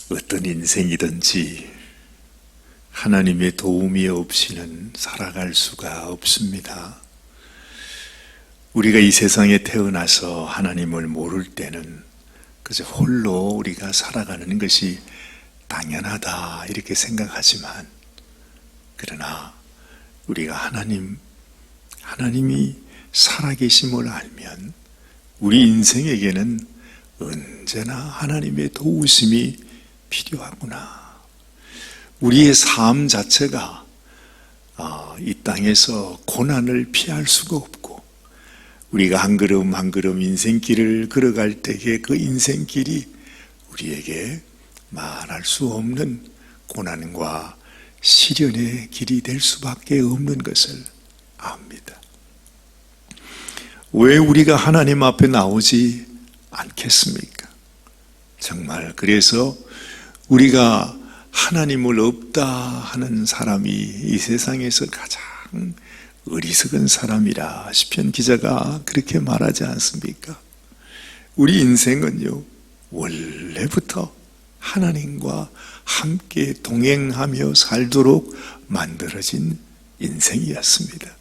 어떤 인생이든지 하나님의 도움이 없이는 살아갈 수가 없습니다. 우리가 이 세상에 태어나서 하나님을 모를 때는 그저 홀로 우리가 살아가는 것이 당연하다 이렇게 생각하지만, 그러나 우리가 하나님이 살아계심을 알면 우리 인생에게는 언제나 하나님의 도우심이 필요하구나. 우리의 삶 자체가 이 땅에서 고난을 피할 수가 없고, 우리가 한 걸음 한 걸음 인생길을 걸어갈 때에 그 인생길이 우리에게 말할 수 없는 고난과 시련의 길이 될 수밖에 없는 것을 압니다. 왜 우리가 하나님 앞에 나오지 않겠습니까? 정말 그래서 우리가 하나님을 없다 하는 사람이 이 세상에서 가장 어리석은 사람이라 시편 기자가 그렇게 말하지 않습니까? 우리 인생은요, 원래부터 하나님과 함께 동행하며 살도록 만들어진 인생이었습니다.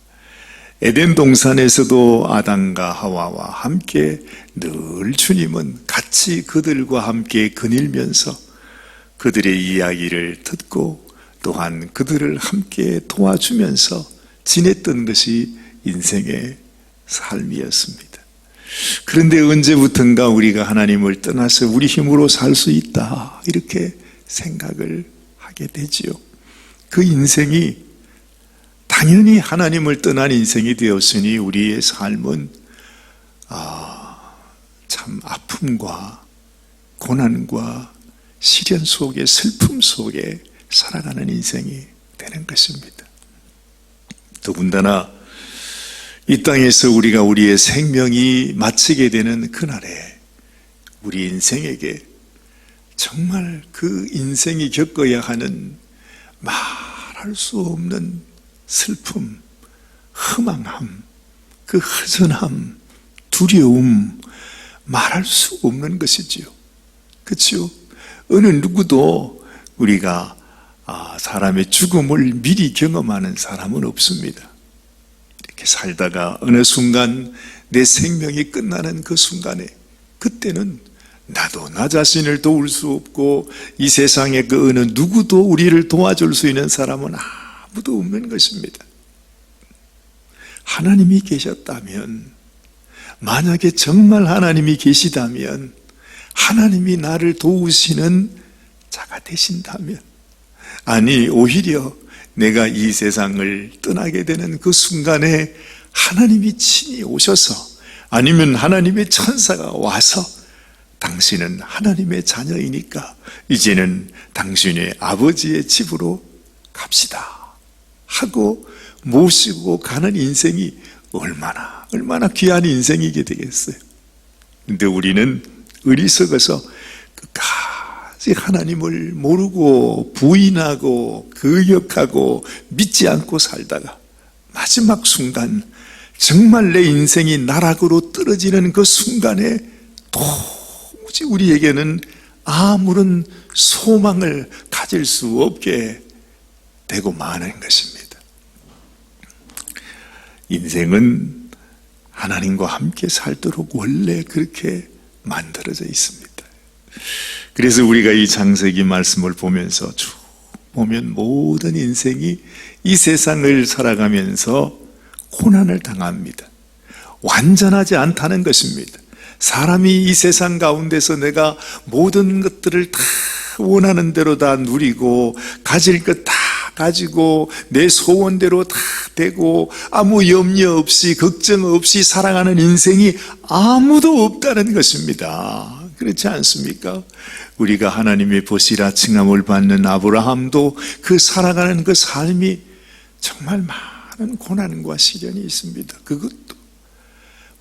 에덴 동산에서도 아담과 하와와 함께 늘 주님은 같이 그들과 함께 거닐면서 그들의 이야기를 듣고 또한 그들을 함께 도와주면서 지냈던 것이 인생의 삶이었습니다. 그런데 언제부턴가 우리가 하나님을 떠나서 우리 힘으로 살 수 있다 이렇게 생각을 하게 되지요. 그 인생이 당연히 하나님을 떠난 인생이 되었으니 우리의 삶은 참 아픔과 고난과 시련 속에, 슬픔 속에 살아가는 인생이 되는 것입니다. 더군다나 이 땅에서 우리가 우리의 생명이 마치게 되는 그날에 우리 인생에게 정말 그 인생이 겪어야 하는 말할 수 없는 슬픔, 허망함, 그 허전함, 두려움, 말할 수 없는 것이지요. 그렇죠? 어느 누구도 우리가 사람의 죽음을 미리 경험하는 사람은 없습니다. 이렇게 살다가 어느 순간 내 생명이 끝나는 그 순간에, 그때는 나도 나 자신을 도울 수 없고 이 세상에 그 어느 누구도 우리를 도와줄 수 있는 사람은 아무도 없는 것입니다. 하나님이 계셨다면, 만약에 정말 하나님이 계시다면, 하나님이 나를 도우시는 자가 되신다면, 아니 오히려 내가 이 세상을 떠나게 되는 그 순간에 하나님이 친히 오셔서, 아니면 하나님의 천사가 와서 당신은 하나님의 자녀이니까 이제는 당신의 아버지의 집으로 갑시다 하고 모시고 가는 인생이 얼마나 귀한 인생이게 되겠어요. 근데 우리는 어리석어서 끝까지 하나님을 모르고 부인하고 거역하고 믿지 않고 살다가 마지막 순간, 정말 내 인생이 나락으로 떨어지는 그 순간에 도무지 우리에게는 아무런 소망을 가질 수 없게 되고 마는 것입니다. 인생은 하나님과 함께 살도록 원래 그렇게 만들어져 있습니다. 그래서 우리가 이 창세기 말씀을 보면서 쭉 보면 모든 인생이 이 세상을 살아가면서 고난을 당합니다. 완전하지 않다는 것입니다. 사람이 이 세상 가운데서 내가 모든 것들을 다 원하는 대로 다 누리고 가질 것 다 가지고 내 소원대로 다 되고 아무 염려 없이 걱정 없이 살아가는 인생이 아무도 없다는 것입니다. 그렇지 않습니까? 우리가 하나님의 보시라 칭함을 받는 아브라함도 그 살아가는 그 삶이 정말 많은 고난과 시련이 있습니다. 그것도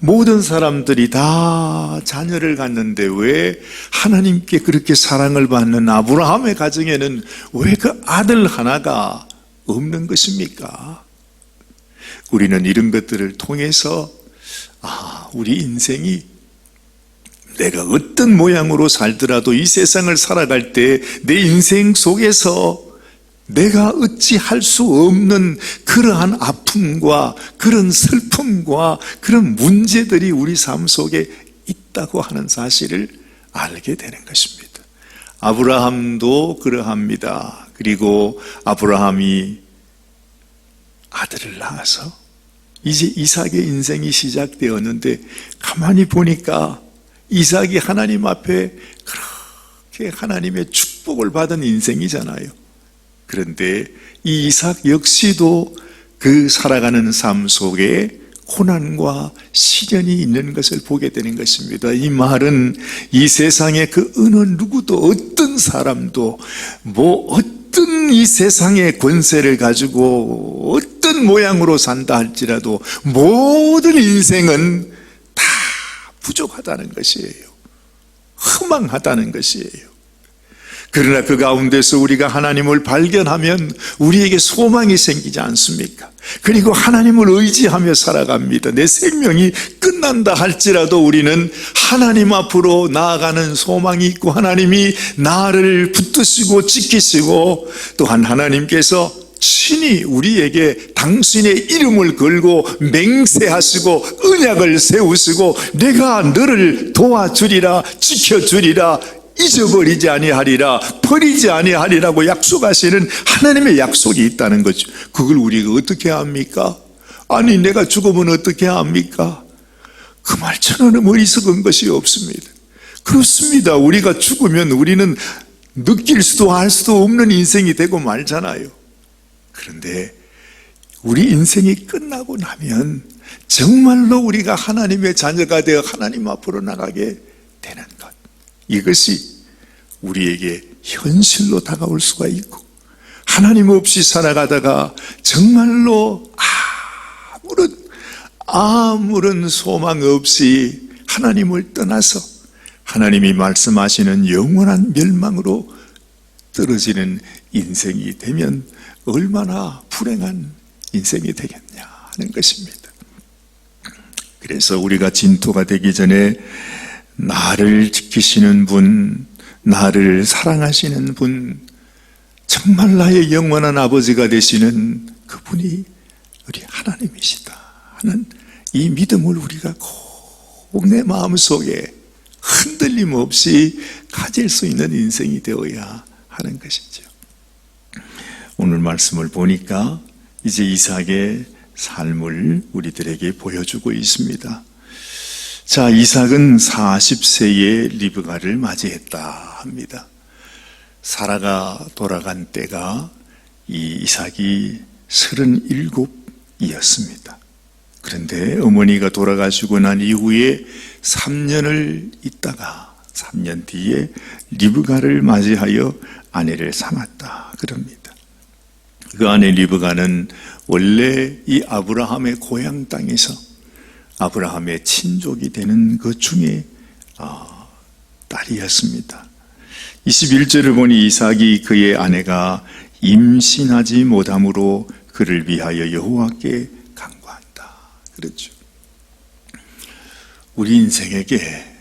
모든 사람들이 다 자녀를 갖는데 왜 하나님께 그렇게 사랑을 받는 아브라함의 가정에는 왜 그 아들 하나가 없는 것입니까? 우리는 이런 것들을 통해서 우리 인생이 내가 어떤 모양으로 살더라도 이 세상을 살아갈 때 내 인생 속에서 내가 어찌할 수 없는 그러한 아픔과 그런 슬픔과 그런 문제들이 우리 삶 속에 있다고 하는 사실을 알게 되는 것입니다. 아브라함도 그러합니다. 그리고 아브라함이 아들을 낳아서 이제 이삭의 인생이 시작되었는데 가만히 보니까 이삭이 하나님 앞에 그렇게 하나님의 축복을 받은 인생이잖아요. 그런데 이 이삭 역시도 그 살아가는 삶 속에 고난과 시련이 있는 것을 보게 되는 것입니다. 이 말은 이 세상에 그 어느 누구도 어떤 사람도 어떤 이 세상의 권세를 가지고 어떤 모양으로 산다 할지라도 모든 인생은 다 부족하다는 것이에요. 허망하다는 것이에요. 그러나 그 가운데서 우리가 하나님을 발견하면 우리에게 소망이 생기지 않습니까? 그리고 하나님을 의지하며 살아갑니다. 내 생명이 끝난다 할지라도 우리는 하나님 앞으로 나아가는 소망이 있고 하나님이 나를 붙드시고 지키시고 또한 하나님께서 친히 우리에게 당신의 이름을 걸고 맹세하시고 언약을 세우시고 내가 너를 도와주리라 지켜주리라 잊어버리지 아니하리라 버리지 아니하리라고 약속하시는 하나님의 약속이 있다는 거죠. 그걸 우리가 어떻게 합니까? 아니 내가 죽으면 어떻게 합니까? 그 말처럼 어리석은 것이 없습니다. 그렇습니다. 우리가 죽으면 우리는 느낄 수도 알 수도 없는 인생이 되고 말잖아요. 그런데 우리 인생이 끝나고 나면 정말로 우리가 하나님의 자녀가 되어 하나님 앞으로 나가게 되는 것, 이것이 우리에게 현실로 다가올 수가 있고 하나님 없이 살아가다가 정말로 아무런 소망 없이 하나님을 떠나서 하나님이 말씀하시는 영원한 멸망으로 떨어지는 인생이 되면 얼마나 불행한 인생이 되겠냐 하는 것입니다. 그래서 우리가 진토가 되기 전에 나를 지키시는 분, 나를 사랑하시는 분, 정말 나의 영원한 아버지가 되시는 그분이 우리 하나님이시다 하는 이 믿음을 우리가 꼭 내 마음속에 흔들림 없이 가질 수 있는 인생이 되어야 하는 것이죠. 오늘 말씀을 보니까 이제 이삭의 삶을 우리들에게 보여주고 있습니다. 자, 이삭은 40세에 리브가를 맞이했다 합니다. 사라가 돌아간 때가 이 이삭이 37이었습니다. 그런데 어머니가 돌아가시고 난 이후에 3년을 있다가 3년 뒤에 리브가를 맞이하여 아내를 삼았다 그럽니다. 그 아내 리브가는 원래 이 아브라함의 고향 땅에서 아브라함의 친족이 되는 그 중에 딸이었습니다. 21절을 보니 이삭이 그의 아내가 임신하지 못함으로 그를 위하여 여호와께 간구한다 그랬죠. 우리 인생에게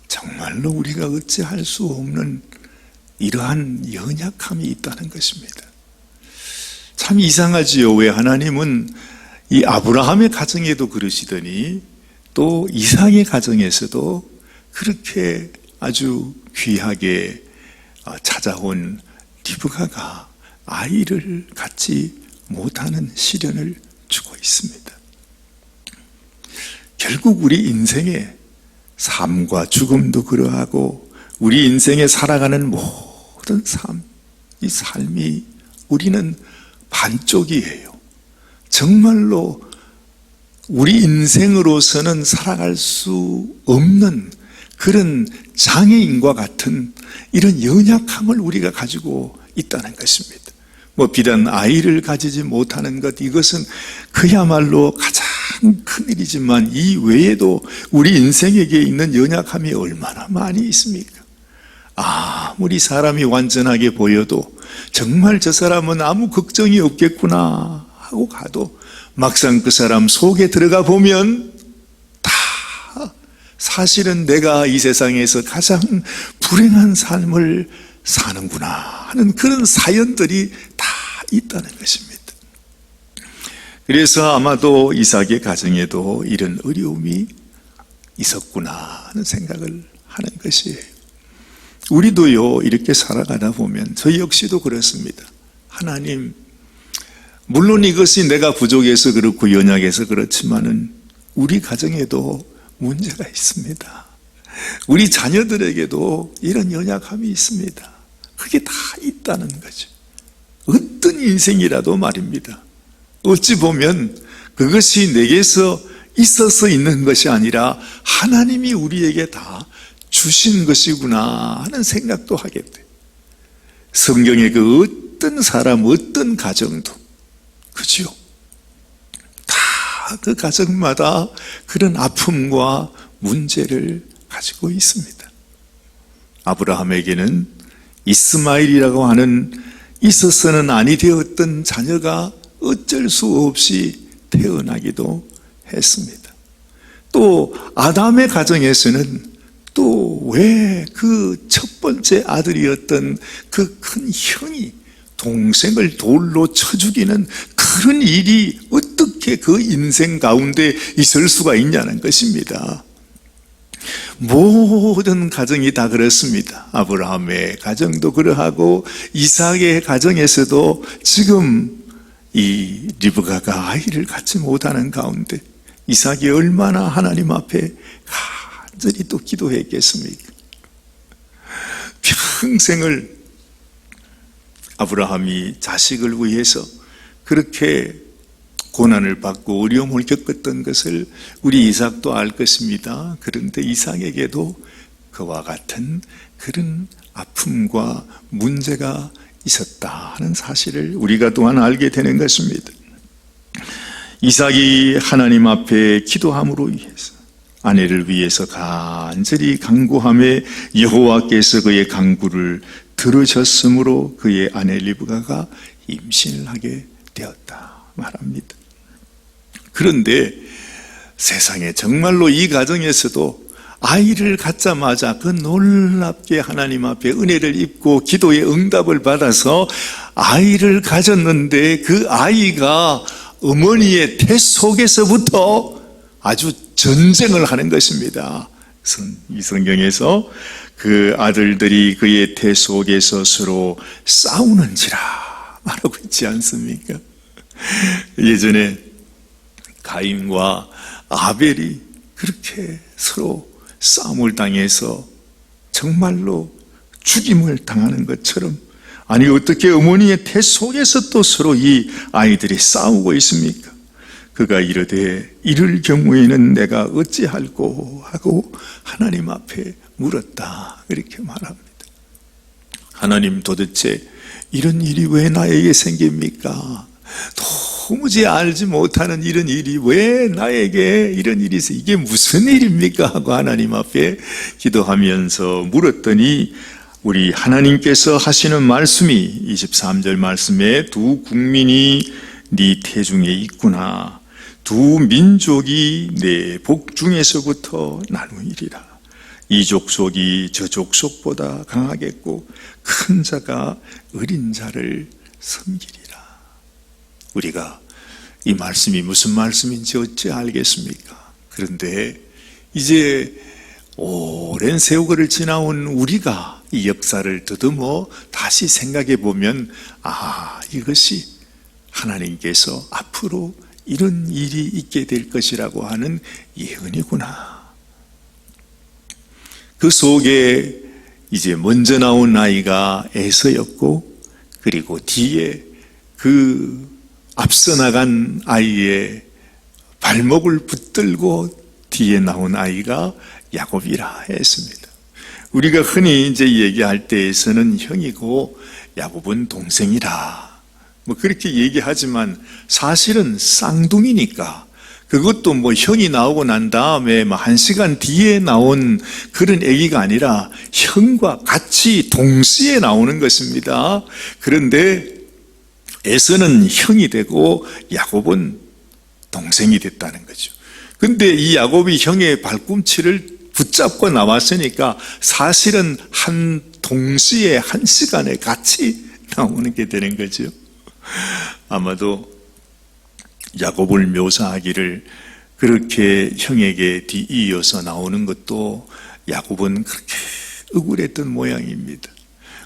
정말로 우리가 어찌할 수 없는 이러한 연약함이 있다는 것입니다. 참 이상하지요. 왜 하나님은 이 아브라함의 가정에도 그러시더니 또 이삭의 가정에서도 그렇게 아주 귀하게 찾아온 리브가가 아이를 갖지 못하는 시련을 주고 있습니다. 결국 우리 인생의 삶과 죽음도 그러하고 우리 인생에 살아가는 모든 삶, 이 삶이 우리는 반쪽이에요. 정말로 우리 인생으로서는 살아갈 수 없는 그런 장애인과 같은 이런 연약함을 우리가 가지고 있다는 것입니다. 비단 아이를 가지지 못하는 것, 이것은 그야말로 가장 큰 일이지만 이 외에도 우리 인생에게 있는 연약함이 얼마나 많이 있습니까? 아무리 사람이 완전하게 보여도 정말 저 사람은 아무 걱정이 없겠구나 하고 가도 막상 그 사람 속에 들어가 보면 다 사실은 내가 이 세상에서 가장 불행한 삶을 사는구나 하는 그런 사연들이 다 있다는 것입니다. 그래서 아마도 이삭의 가정에도 이런 어려움이 있었구나 하는 생각을 하는 것이에요. 우리도요, 이렇게 살아가다 보면 저 역시도 그렇습니다. 하나님, 물론 이것이 내가 부족해서 그렇고 연약해서 그렇지만은 우리 가정에도 문제가 있습니다. 우리 자녀들에게도 이런 연약함이 있습니다. 그게 다 있다는 거죠. 어떤 인생이라도 말입니다. 어찌 보면 그것이 내게서 있어서 있는 것이 아니라 하나님이 우리에게 다 주신 것이구나 하는 생각도 하게 돼요. 성경의 그 어떤 사람, 어떤 가정도 그죠? 다 그 가정마다 그런 아픔과 문제를 가지고 있습니다. 아브라함에게는 이스마엘이라고 하는 있어서는 아니 되었던 자녀가 어쩔 수 없이 태어나기도 했습니다. 또 아담의 가정에서는 또 왜 그 첫 번째 아들이었던 그 큰 형이 동생을 돌로 쳐 죽이는 그런 일이 어떻게 그 인생 가운데 있을 수가 있냐는 것입니다. 모든 가정이 다 그렇습니다. 아브라함의 가정도 그러하고 이삭의 가정에서도 지금 이 리브가가 아이를 갖지 못하는 가운데 이삭이 얼마나 하나님 앞에 간절히 또 기도했겠습니까? 평생을 아브라함이 자식을 위해서 그렇게 고난을 받고 어려움을 겪었던 것을 우리 이삭도 알 것입니다. 그런데 이삭에게도 그와 같은 그런 아픔과 문제가 있었다 하는 사실을 우리가 또한 알게 되는 것입니다. 이삭이 하나님 앞에 기도함으로 인해서 아내를 위해서 간절히 간구함에 여호와께서 그의 간구를 들으셨으므로 그의 아내 리브가가 임신을 하게 되었다 말합니다. 그런데 세상에 정말로 이 가정에서도 아이를 갖자마자 그 놀랍게 하나님 앞에 은혜를 입고 기도의 응답을 받아서 아이를 가졌는데 그 아이가 어머니의 태 속에서부터 아주 전쟁을 하는 것입니다. 이 성경에서 그 아들들이 그의 태 속에서 서로 싸우는지라 말하고 있지 않습니까? 예전에 가인과 아벨이 그렇게 서로 싸움을 당해서 정말로 죽임을 당하는 것처럼, 아니 어떻게 어머니의 태 속에서 또 서로 이 아이들이 싸우고 있습니까? 그가 이르되 이럴 경우에는 내가 어찌할꼬 하고 하나님 앞에 물었다, 이렇게 말합니다. 하나님, 도대체 이런 일이 왜 나에게 생깁니까? 도무지 알지 못하는 이런 일이 왜 나에게 이런 일이 있어? 이게 무슨 일입니까? 하고 하나님 앞에 기도하면서 물었더니 우리 하나님께서 하시는 말씀이 23절 말씀에 두 국민이 네 태중에 있구나. 두 민족이 내 복중에서부터 나누이리라. 이 족속이 저 족속보다 강하겠고 큰 자가 어린 자를 섬기리라. 우리가 이 말씀이 무슨 말씀인지 어찌 알겠습니까? 그런데 이제 오랜 세월을 지나온 우리가 이 역사를 더듬어 다시 생각해 보면, 이것이 하나님께서 앞으로 이런 일이 있게 될 것이라고 하는 예언이구나. 그 속에 이제 먼저 나온 아이가 에서였고, 그리고 뒤에 그 앞서 나간 아이의 발목을 붙들고 뒤에 나온 아이가 야곱이라 했습니다. 우리가 흔히 이제 얘기할 때에서는 형이고 야곱은 동생이라 그렇게 얘기하지만 사실은 쌍둥이니까, 그것도 형이 나오고 난 다음에 1시간 뒤에 나온 그런 아기가 아니라 형과 같이 동시에 나오는 것입니다. 그런데 에서는 형이 되고 야곱은 동생이 됐다는 거죠. 근데 이 야곱이 형의 발꿈치를 붙잡고 나왔으니까 사실은 한 동시에 한 시간에 같이 나오는 게 되는 거죠. 아마도 야곱을 묘사하기를 그렇게 형에게 뒤이어서 나오는 것도 야곱은 그렇게 억울했던 모양입니다.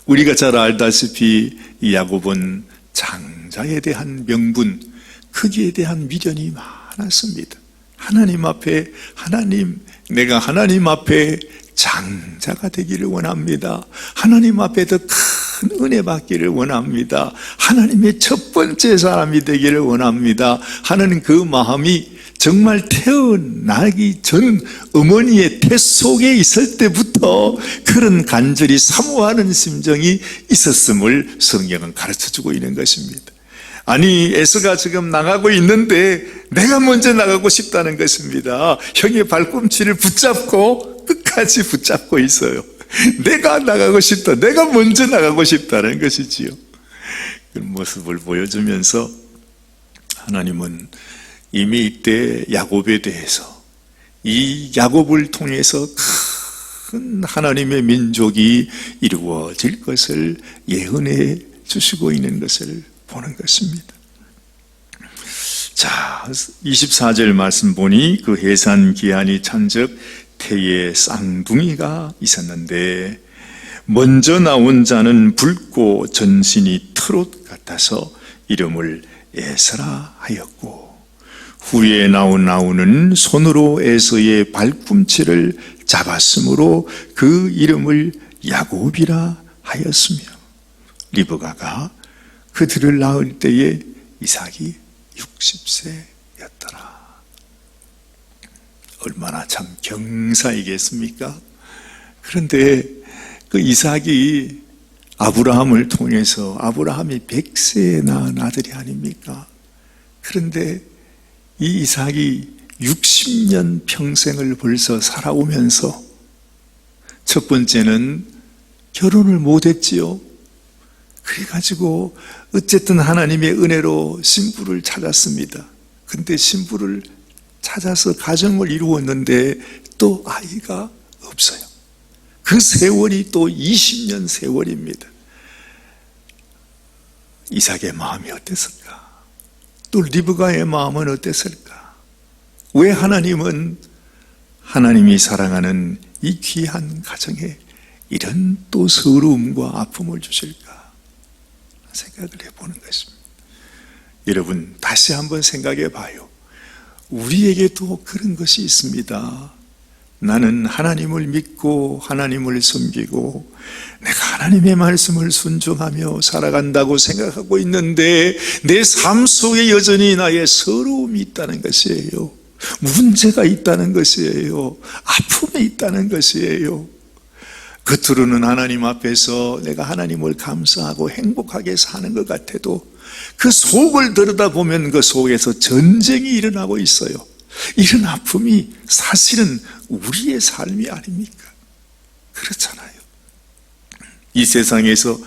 우리가 잘 알다시피 이 야곱은 장자에 대한 명분, 크기에 대한 미련이 많았습니다. 하나님 앞에, 하나님, 내가 하나님 앞에 장자가 되기를 원합니다. 하나님 앞에 더 큰 은혜 받기를 원합니다. 하나님의 첫 번째 사람이 되기를 원합니다 하는 그 마음이 정말 태어나기 전 어머니의 태 속에 있을 때부터 그런 간절히 사모하는 심정이 있었음을 성경은 가르쳐주고 있는 것입니다. 아니, 에서가 지금 나가고 있는데 내가 먼저 나가고 싶다는 것입니다. 형의 발꿈치를 붙잡고 끝까지 붙잡고 있어요. 내가 나가고 싶다, 내가 먼저 나가고 싶다는 것이지요. 그 모습을 보여주면서 하나님은 이미 이때 야곱에 대해서, 이 야곱을 통해서 큰 하나님의 민족이 이루어질 것을 예언해 주시고 있는 것을 보는 것입니다. 자, 24절 말씀 보니 그 해산 기한이 찬즉 태에 쌍둥이가 있었는데 먼저 나온 자는 붉고 전신이 트롯 같아서 이름을 에서라 하였고, 후에 나오는 손으로 에서의 발꿈치를 잡았으므로 그 이름을 야곱이라 하였으며, 리브가가 그들을 낳을 때에 이삭이 60세였더라. 얼마나 참 경사이겠습니까? 그런데 그 이삭이 아브라함을 통해서, 아브라함이 100세에 낳은 아들이 아닙니까? 그런데 이 이삭이 60년 평생을 벌써 살아오면서 첫 번째는 결혼을 못했지요. 그래가지고 어쨌든 하나님의 은혜로 신부를 찾았습니다. 근데 신부를 찾아서 가정을 이루었는데 또 아이가 없어요. 그 세월이 또 20년 세월입니다. 이삭의 마음이 어땠을까? 또 리브가의 마음은 어땠을까? 왜 하나님은 하나님이 사랑하는 이 귀한 가정에 이런 또 서러움과 아픔을 주실까 생각을 해보는 것입니다. 여러분, 다시 한번 생각해 봐요. 우리에게도 그런 것이 있습니다. 나는 하나님을 믿고 하나님을 섬기고 내가 하나님의 말씀을 순종하며 살아간다고 생각하고 있는데 내 삶 속에 여전히 나의 서러움이 있다는 것이에요. 문제가 있다는 것이에요. 아픔이 있다는 것이에요. 겉으로는 하나님 앞에서 내가 하나님을 감사하고 행복하게 사는 것 같아도 그 속을 들여다보면 그 속에서 전쟁이 일어나고 있어요. 이런 아픔이 사실은 우리의 삶이 아닙니까? 그렇잖아요. 이 세상에서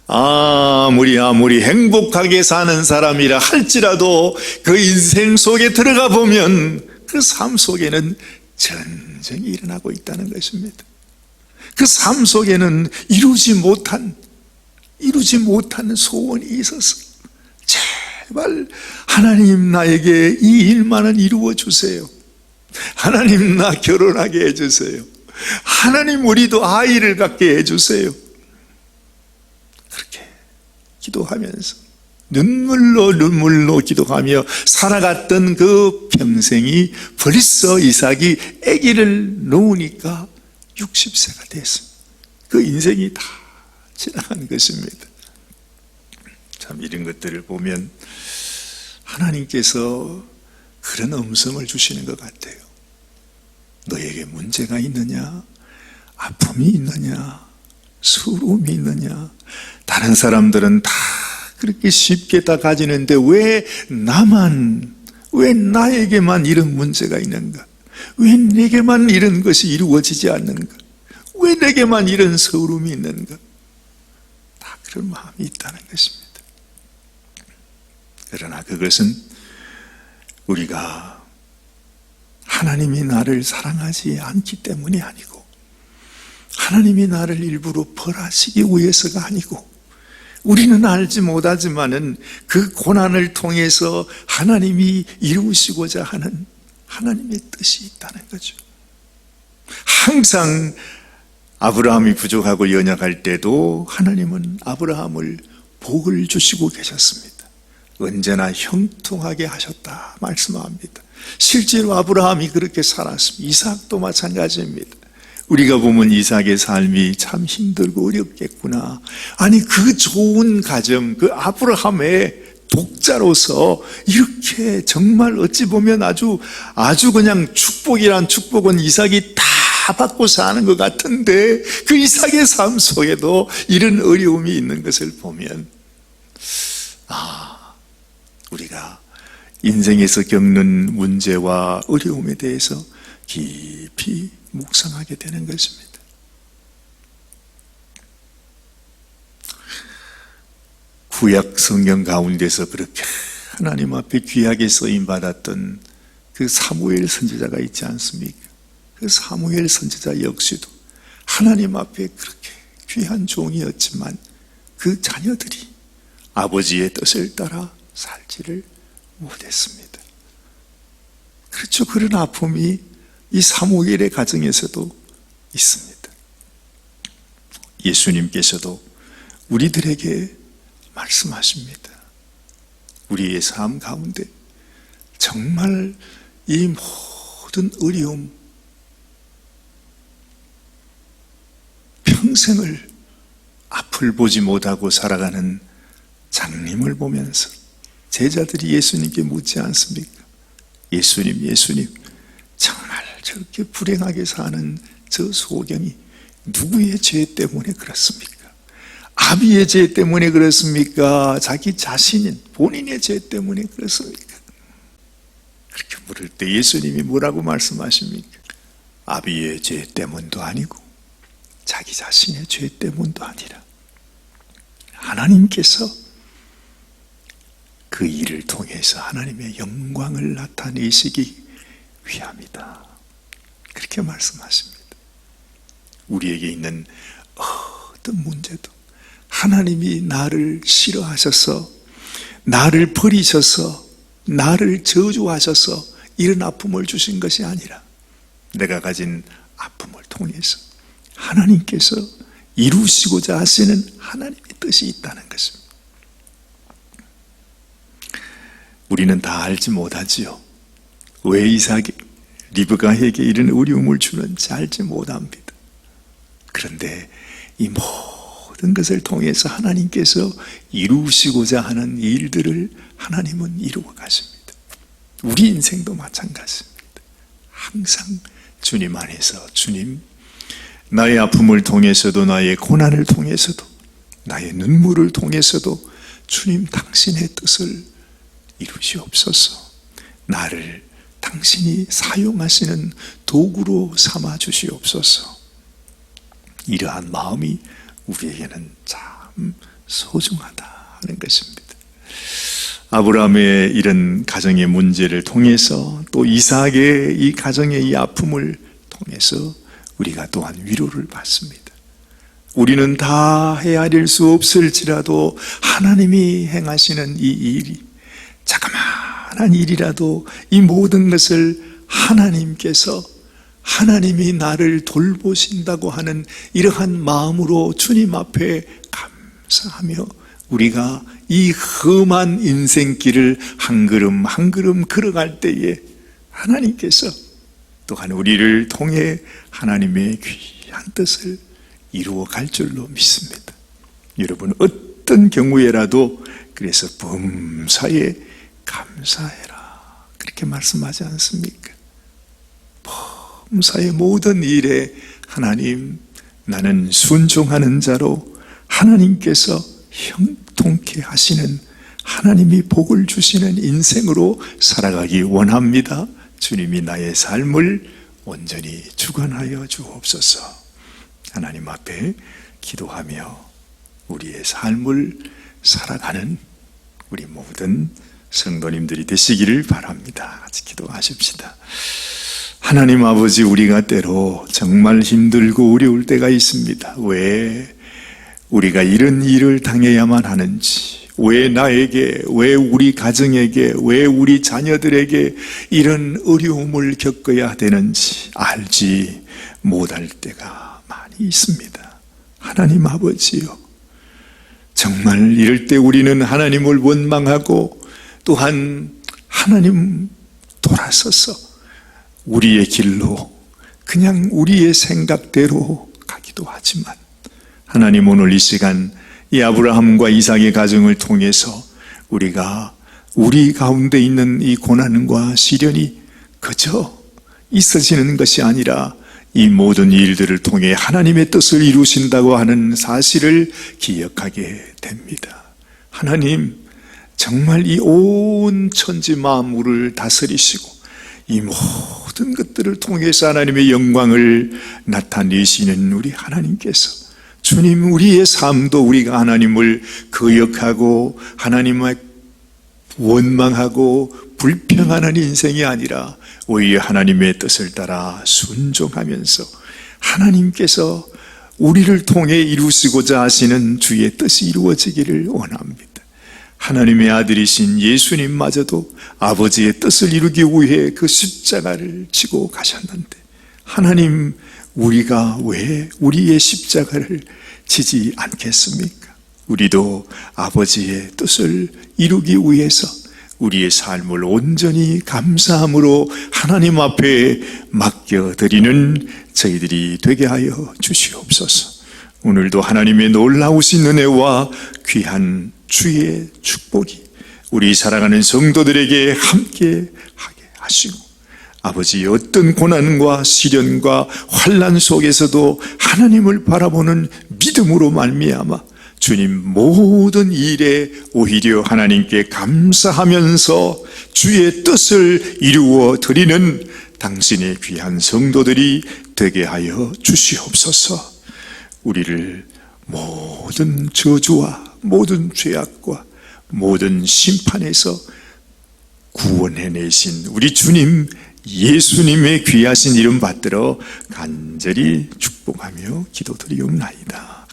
아무리 행복하게 사는 사람이라 할지라도 그 인생 속에 들어가 보면 그 삶 속에는 전쟁이 일어나고 있다는 것입니다. 그 삶 속에는 이루지 못한 소원이 있어서 제발 하나님 나에게 이 일만은 이루어 주세요. 하나님 나 결혼하게 해주세요. 하나님 우리도 아이를 갖게 해주세요. 그렇게 기도하면서 눈물로 기도하며 살아갔던 그 평생이 벌써 이삭이 아기를 놓으니까 60세가 됐습니다. 그 인생이 다 지나간 것입니다. 참 이런 것들을 보면 하나님께서 그런 음성을 주시는 것 같아요. 너에게 문제가 있느냐? 아픔이 있느냐? 서러움이 있느냐? 다른 사람들은 다 그렇게 쉽게 다 가지는데 왜 나에게만 이런 문제가 있는가? 왜 내게만 이런 것이 이루어지지 않는가? 왜 내게만 이런 서러움이 있는가? 다 그런 마음이 있다는 것입니다. 그러나 그것은 우리가 하나님이 나를 사랑하지 않기 때문이 아니고, 하나님이 나를 일부러 벌하시기 위해서가 아니고, 우리는 알지 못하지만은 그 고난을 통해서 하나님이 이루시고자 하는 하나님의 뜻이 있다는 거죠. 항상 아브라함이 부족하고 연약할 때도 하나님은 아브라함을 복을 주시고 계셨습니다. 언제나 형통하게 하셨다 말씀합니다. 실제로 아브라함이 그렇게 살았습니다. 이삭도 마찬가지입니다. 우리가 보면 이삭의 삶이 참 힘들고 어렵겠구나. 아니, 그 좋은 가정, 그 아브라함의 독자로서 이렇게 정말 어찌 보면 아주 그냥 축복이란 축복은 이삭이 다 받고 사는 것 같은데, 그 이삭의 삶 속에도 이런 어려움이 있는 것을 보면, 우리가 인생에서 겪는 문제와 어려움에 대해서 깊이 묵상하게 되는 것입니다. 구약 성경 가운데서 그렇게 하나님 앞에 귀하게 쓰임받았던 그 사무엘 선지자가 있지 않습니까? 그 사무엘 선지자 역시도 하나님 앞에 그렇게 귀한 종이었지만 그 자녀들이 아버지의 뜻을 따라 살지를 못했습니다. 그렇죠. 그런 아픔이 이 사무엘의 가정에서도 있습니다. 예수님께서도 우리들에게 말씀하십니다. 우리의 삶 가운데 정말 이 모든 어려움, 평생을 앞을 보지 못하고 살아가는 장님을 보면서 제자들이 예수님께 묻지 않습니까? 예수님, 정말 저렇게 불행하게 사는 저 소경이 누구의 죄 때문에 그렇습니까? 아비의 죄 때문에 그렇습니까? 자기 자신인 본인의 죄 때문에 그렇습니까? 그렇게 물을 때 예수님이 뭐라고 말씀하십니까? 아비의 죄 때문도 아니고 자기 자신의 죄 때문도 아니라 하나님께서 그 일을 통해서 하나님의 영광을 나타내시기 위함이다. 그렇게 말씀하십니다. 우리에게 있는 어떤 문제도 하나님이 나를 싫어하셔서, 나를 버리셔서, 나를 저주하셔서 이런 아픔을 주신 것이 아니라 내가 가진 아픔을 통해서 하나님께서 이루시고자 하시는 하나님의 뜻이 있다는 것입니다. 우리는 다 알지 못하지요. 왜 이삭이 리브가에게 이런 어려움을 주는지 알지 못합니다. 그런데 이 모든 것을 통해서 하나님께서 이루시고자 하는 일들을 하나님은 이루어 가십니다. 우리 인생도 마찬가지입니다. 항상 주님 안에서, 주님, 나의 아픔을 통해서도, 나의 고난을 통해서도, 나의 눈물을 통해서도 주님 당신의 뜻을 이루시옵소서. 나를 당신이 사용하시는 도구로 삼아 주시옵소서. 이러한 마음이 우리에게는 참 소중하다 하는 것입니다. 아브라함의 이런 가정의 문제를 통해서, 또 이삭의 이 가정의 이 아픔을 통해서 우리가 또한 위로를 받습니다. 우리는 다 헤아릴 수 없을지라도 하나님이 행하시는 이 일이, 자그마한 일이라도 이 모든 것을 하나님이 나를 돌보신다고 하는 이러한 마음으로 주님 앞에 감사하며 우리가 이 험한 인생길을 한 걸음 한 걸음 걸어갈 때에 하나님께서 또한 우리를 통해 하나님의 귀한 뜻을 이루어 갈 줄로 믿습니다. 여러분, 어떤 경우에라도 그래서 범사에 감사해라, 그렇게 말씀하지 않습니까? 범사의 모든 일에 하나님, 나는 순종하는 자로 하나님께서 형통케 하시는, 하나님이 복을 주시는 인생으로 살아가기 원합니다. 주님이 나의 삶을 온전히 주관하여 주옵소서. 하나님 앞에 기도하며 우리의 삶을 살아가는 우리 모든 성도님들이 되시기를 바랍니다. 같이 기도하십시다. 하나님 아버지, 우리가 때로 정말 힘들고 어려울 때가 있습니다. 왜 우리가 이런 일을 당해야만 하는지, 왜 나에게, 왜 우리 가정에게, 왜 우리 자녀들에게 이런 어려움을 겪어야 되는지 알지 못할 때가 많이 있습니다. 하나님 아버지요, 정말 이럴 때 우리는 하나님을 원망하고 또한 하나님 돌아서서 우리의 길로 그냥 우리의 생각대로 가기도 하지만, 하나님 오늘 이 시간 이 아브라함과 이삭의 가정을 통해서 우리가 우리 가운데 있는 이 고난과 시련이 그저 있어지는 것이 아니라 이 모든 일들을 통해 하나님의 뜻을 이루신다고 하는 사실을 기억하게 됩니다. 하나님 정말 이 온 천지 만물을 다스리시고 이 모든 것들을 통해서 하나님의 영광을 나타내시는 우리 하나님께서, 주님, 우리의 삶도 우리가 하나님을 거역하고 하나님을 원망하고 불평하는 인생이 아니라 오히려 하나님의 뜻을 따라 순종하면서 하나님께서 우리를 통해 이루시고자 하시는 주의 뜻이 이루어지기를 원합니다. 하나님의 아들이신 예수님마저도 아버지의 뜻을 이루기 위해 그 십자가를 지고 가셨는데, 하나님, 우리가 왜 우리의 십자가를 지지 않겠습니까? 우리도 아버지의 뜻을 이루기 위해서 우리의 삶을 온전히 감사함으로 하나님 앞에 맡겨드리는 저희들이 되게 하여 주시옵소서. 오늘도 하나님의 놀라우신 은혜와 귀한 주의 축복이 우리 사랑하는 성도들에게 함께 하게 하시고, 아버지, 어떤 고난과 시련과 환난 속에서도 하나님을 바라보는 믿음으로 말미암아 주님 모든 일에 오히려 하나님께 감사하면서 주의 뜻을 이루어 드리는 당신의 귀한 성도들이 되게 하여 주시옵소서. 우리를 모든 저주와 모든 죄악과 모든 심판에서 구원해내신 우리 주님 예수님의 귀하신 이름 받들어 간절히 축복하며 기도드리옵나이다.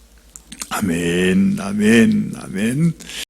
아멘, 아멘, 아멘.